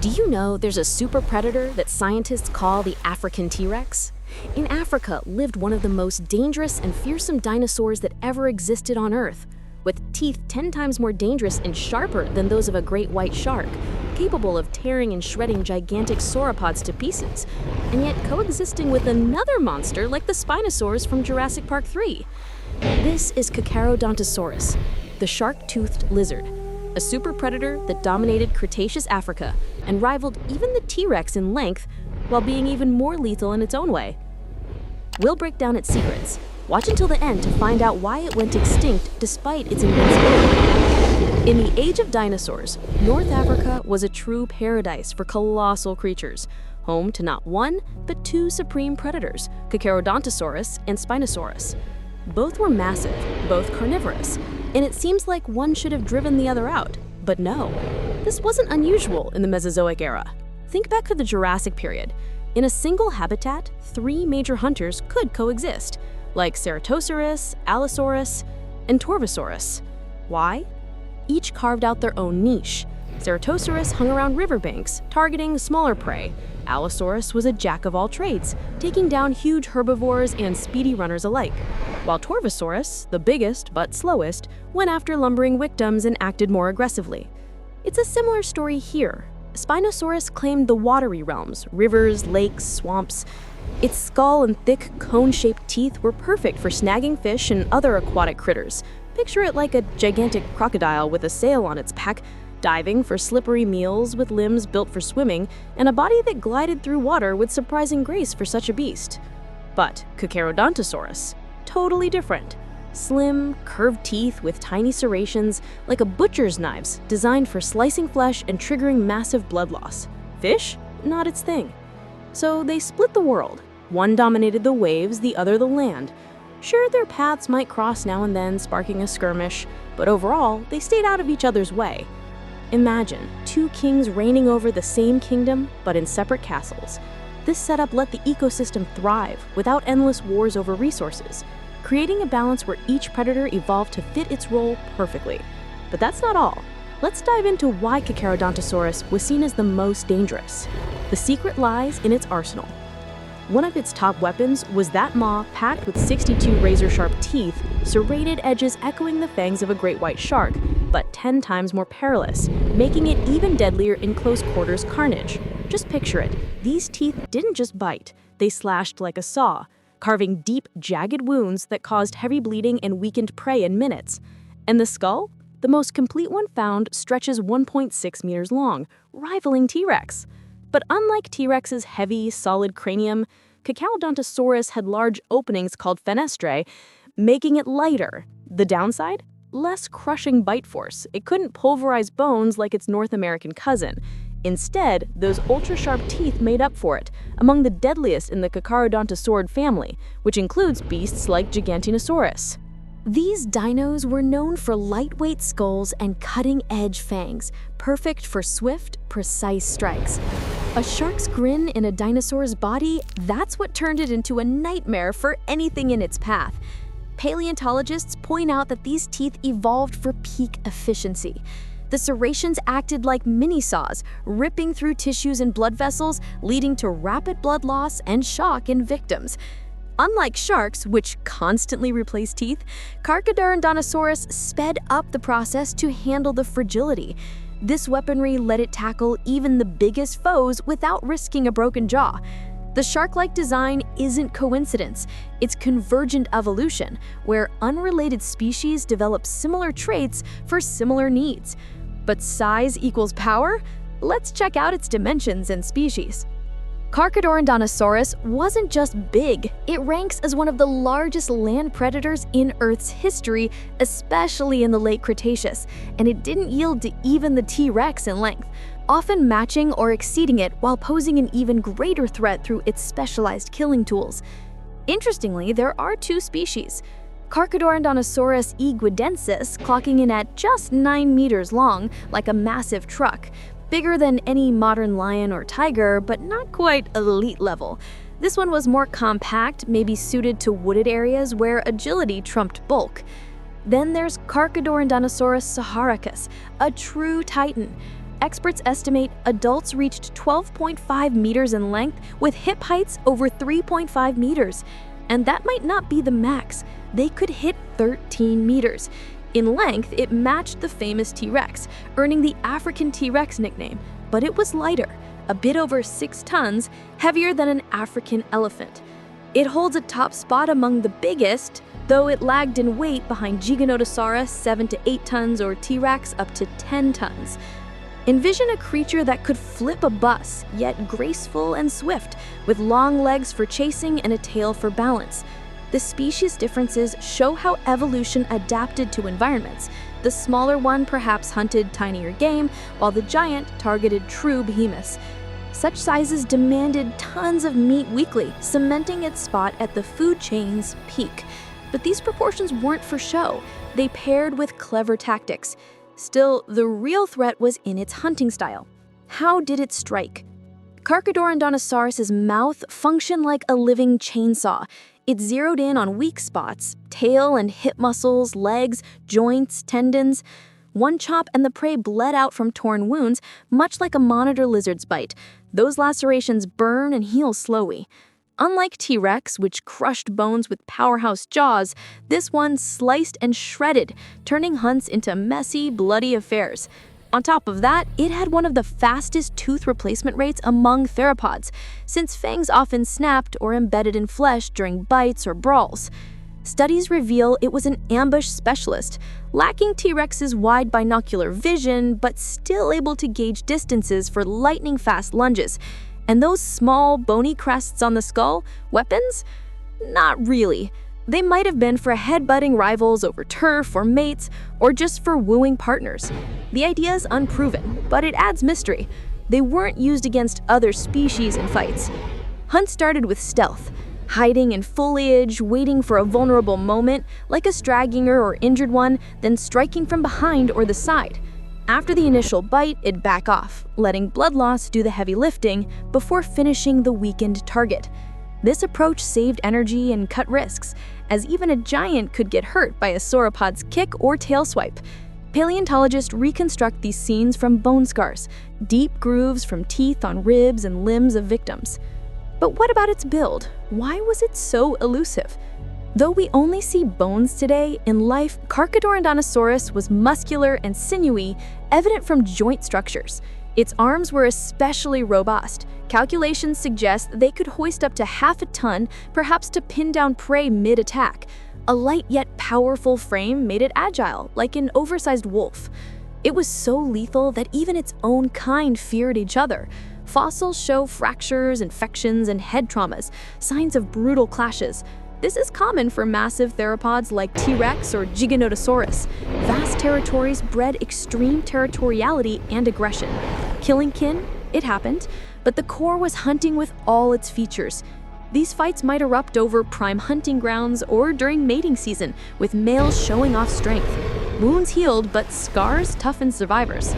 Do you know there's a super predator that scientists call the African T-Rex? In Africa lived one of the most dangerous and fearsome dinosaurs that ever existed on Earth, with teeth 10 times more dangerous and sharper than those of a great white shark, capable of tearing and shredding gigantic sauropods to pieces, and yet coexisting with another monster like the Spinosaurs from Jurassic Park 3. This is Carcharodontosaurus, the shark-toothed lizard, a super predator that dominated Cretaceous Africa and rivaled even the T-Rex in length, while being even more lethal in its own way. We'll break down its secrets. Watch until the end to find out why it went extinct despite its invincibility. In the age of dinosaurs, North Africa was a true paradise for colossal creatures, home to not one, but two supreme predators, Carcharodontosaurus and Spinosaurus. Both were massive, both carnivorous, and it seems like one should have driven the other out. But no, this wasn't unusual in the Mesozoic era. Think back to the Jurassic period. In a single habitat, three major hunters could coexist, like Ceratosaurus, Allosaurus, and Torvosaurus. Why? Each carved out their own niche. Ceratosaurus hung around riverbanks, targeting smaller prey. Allosaurus was a jack of all trades, taking down huge herbivores and speedy runners alike, while Torvosaurus, the biggest but slowest, went after lumbering victims and acted more aggressively. It's a similar story here. Spinosaurus claimed the watery realms, rivers, lakes, swamps. Its skull and thick, cone-shaped teeth were perfect for snagging fish and other aquatic critters. Picture it like a gigantic crocodile with a sail on its back, diving for slippery meals with limbs built for swimming, and a body that glided through water with surprising grace for such a beast. But Carcharodontosaurus, totally different. Slim, curved teeth with tiny serrations, like a butcher's knives, designed for slicing flesh and triggering massive blood loss. Fish? Not its thing. So they split the world. One dominated the waves, the other the land. Sure, their paths might cross now and then, sparking a skirmish, but overall, they stayed out of each other's way. Imagine two kings reigning over the same kingdom, but in separate castles. This setup let the ecosystem thrive without endless wars over resources, creating a balance where each predator evolved to fit its role perfectly. But that's not all. Let's dive into why Carcharodontosaurus was seen as the most dangerous. The secret lies in its arsenal. One of its top weapons was that maw packed with 62 razor-sharp teeth, serrated edges echoing the fangs of a great white shark, but 10 times more perilous, making it even deadlier in close-quarters carnage. Just picture it. These teeth didn't just bite, they slashed like a saw, carving deep, jagged wounds that caused heavy bleeding and weakened prey in minutes. And the skull? The most complete one found stretches 1.6 meters long, rivaling T-Rex. But unlike T-Rex's heavy, solid cranium, Carcharodontosaurus had large openings called fenestrae, making it lighter. The downside? Less crushing bite force. It couldn't pulverize bones like its North American cousin. Instead, those ultra-sharp teeth made up for it, among the deadliest in the Carcharodontosaurid family, which includes beasts like Gigantinosaurus. These dinos were known for lightweight skulls and cutting-edge fangs, perfect for swift, precise strikes. A shark's grin in a dinosaur's body, that's what turned it into a nightmare for anything in its path. Paleontologists point out that these teeth evolved for peak efficiency. The serrations acted like mini-saws, ripping through tissues and blood vessels, leading to rapid blood loss and shock in victims. Unlike sharks, which constantly replace teeth, Carcharodontosaurus sped up the process to handle the fragility. This weaponry let it tackle even the biggest foes without risking a broken jaw. The shark-like design isn't coincidence, it's convergent evolution, where unrelated species develop similar traits for similar needs. But size equals power? Let's check out its dimensions and species. Carcharodontosaurus wasn't just big, it ranks as one of the largest land predators in Earth's history, especially in the late Cretaceous, and it didn't yield to even the T-Rex in length, often matching or exceeding it while posing an even greater threat through its specialized killing tools. Interestingly, there are two species. Carcharodontosaurus eguidensis clocking in at just 9 meters long, like a massive truck, bigger than any modern lion or tiger, but not quite elite level. This one was more compact, maybe suited to wooded areas where agility trumped bulk. Then there's Carcharodontosaurus saharicus, a true titan. Experts estimate adults reached 12.5 meters in length with hip heights over 3.5 meters. And that might not be the max. They could hit 13 meters. In length, it matched the famous T-Rex, earning the African T-Rex nickname, but it was lighter, a bit over 6 tons, heavier than an African elephant. It holds a top spot among the biggest, though it lagged in weight behind Giganotosaurus 7 to 8 tons or T-Rex up to 10 tons. Envision a creature that could flip a bus, yet graceful and swift, with long legs for chasing and a tail for balance. The species differences show how evolution adapted to environments. The smaller one perhaps hunted tinier game, while the giant targeted true behemoths. Such sizes demanded tons of meat weekly, cementing its spot at the food chain's peak. But these proportions weren't for show. They paired with clever tactics. Still, the real threat was in its hunting style. How did it strike? Carcharodontosaurus's mouth functioned like a living chainsaw. It zeroed in on weak spots, tail and hip muscles, legs, joints, tendons. One chop and the prey bled out from torn wounds, much like a monitor lizard's bite. Those lacerations burn and heal slowly. Unlike T-Rex, which crushed bones with powerhouse jaws, this one sliced and shredded, turning hunts into messy, bloody affairs. On top of that, it had one of the fastest tooth replacement rates among theropods, since fangs often snapped or embedded in flesh during bites or brawls. Studies reveal it was an ambush specialist, lacking T-Rex's wide binocular vision, but still able to gauge distances for lightning-fast lunges. And those small, bony crests on the skull, weapons? Not really. They might have been for head-butting rivals over turf or mates, or just for wooing partners. The idea is unproven, but it adds mystery. They weren't used against other species in fights. Hunts started with stealth, hiding in foliage, waiting for a vulnerable moment, like a straggler or injured one, then striking from behind or the side. After the initial bite, it'd back off, letting blood loss do the heavy lifting before finishing the weakened target. This approach saved energy and cut risks, as even a giant could get hurt by a sauropod's kick or tail swipe. Paleontologists reconstruct these scenes from bone scars, deep grooves from teeth on ribs and limbs of victims. But what about its build? Why was it so elusive? Though we only see bones today, in life, Carcharodontosaurus was muscular and sinewy, evident from joint structures. Its arms were especially robust. Calculations suggest they could hoist up to half a ton, perhaps to pin down prey mid-attack. A light yet powerful frame made it agile, like an oversized wolf. It was so lethal that even its own kind feared each other. Fossils show fractures, infections, and head traumas, signs of brutal clashes. This is common for massive theropods like T-Rex or Giganotosaurus. Vast territories bred extreme territoriality and aggression. Killing kin? It happened, but the core was hunting with all its features. These fights might erupt over prime hunting grounds or during mating season, with males showing off strength. Wounds healed, but scars toughened survivors.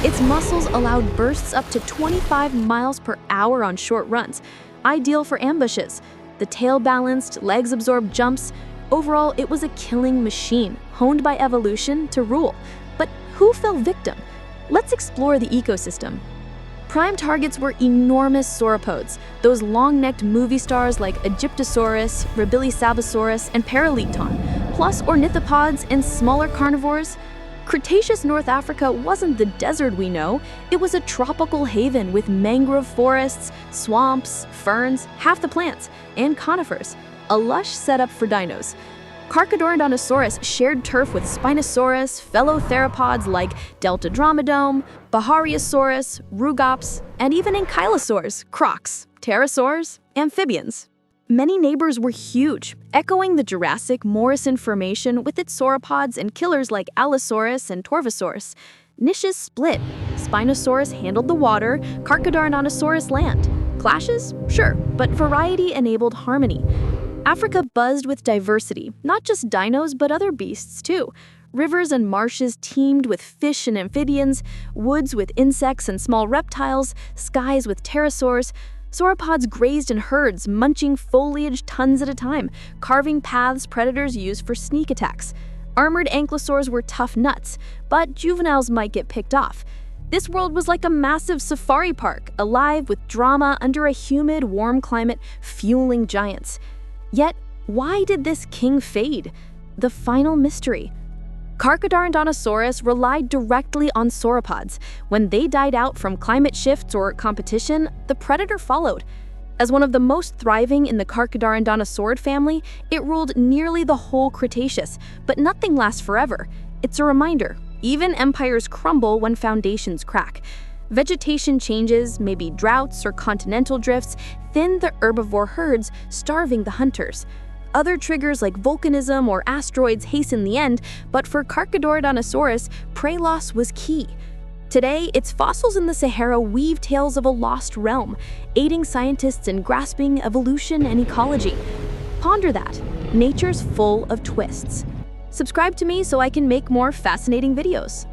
Its muscles allowed bursts up to 25 miles per hour on short runs, ideal for ambushes. The tail balanced, legs absorbed jumps. Overall, it was a killing machine, honed by evolution to rule. But who fell victim? Let's explore the ecosystem. Prime targets were enormous sauropods, those long-necked movie stars like Egyptosaurus, Rabilisabosaurus, and Paraliton, plus ornithopods and smaller carnivores. Cretaceous North Africa wasn't the desert we know. It was a tropical haven with mangrove forests, swamps, ferns, half the plants, and conifers, a lush setup for dinos. Carcharodontosaurus shared turf with Spinosaurus, fellow theropods like Deltadromedone, Bahariosaurus, Rugops, and even Ankylosaurs, crocs, pterosaurs, amphibians. Many neighbors were huge, echoing the Jurassic Morrison Formation with its sauropods and killers like Allosaurus and Torvosaurus. Niches split. Spinosaurus handled the water, Carcharodontosaurus land. Clashes? Sure, but variety enabled harmony. Africa buzzed with diversity, not just dinos but other beasts too. Rivers and marshes teemed with fish and amphibians, woods with insects and small reptiles, skies with pterosaurs. Sauropods grazed in herds, munching foliage tons at a time, carving paths predators used for sneak attacks. Armored ankylosaurs were tough nuts, but juveniles might get picked off. This world was like a massive safari park, alive with drama under a humid, warm climate fueling giants. Yet, why did this king fade? The final mystery. Carcharodontosaurus relied directly on sauropods. When they died out from climate shifts or competition, the predator followed. As one of the most thriving in the Carcharodontosaurid family, it ruled nearly the whole Cretaceous, but nothing lasts forever. It's a reminder, even empires crumble when foundations crack. Vegetation changes, maybe droughts or continental drifts, thin the herbivore herds, starving the hunters. Other triggers like volcanism or asteroids hasten the end, but for Carcharodontosaurus, prey loss was key. Today, its fossils in the Sahara weave tales of a lost realm, aiding scientists in grasping evolution and ecology. Ponder that. Nature's full of twists. Subscribe to me so I can make more fascinating videos.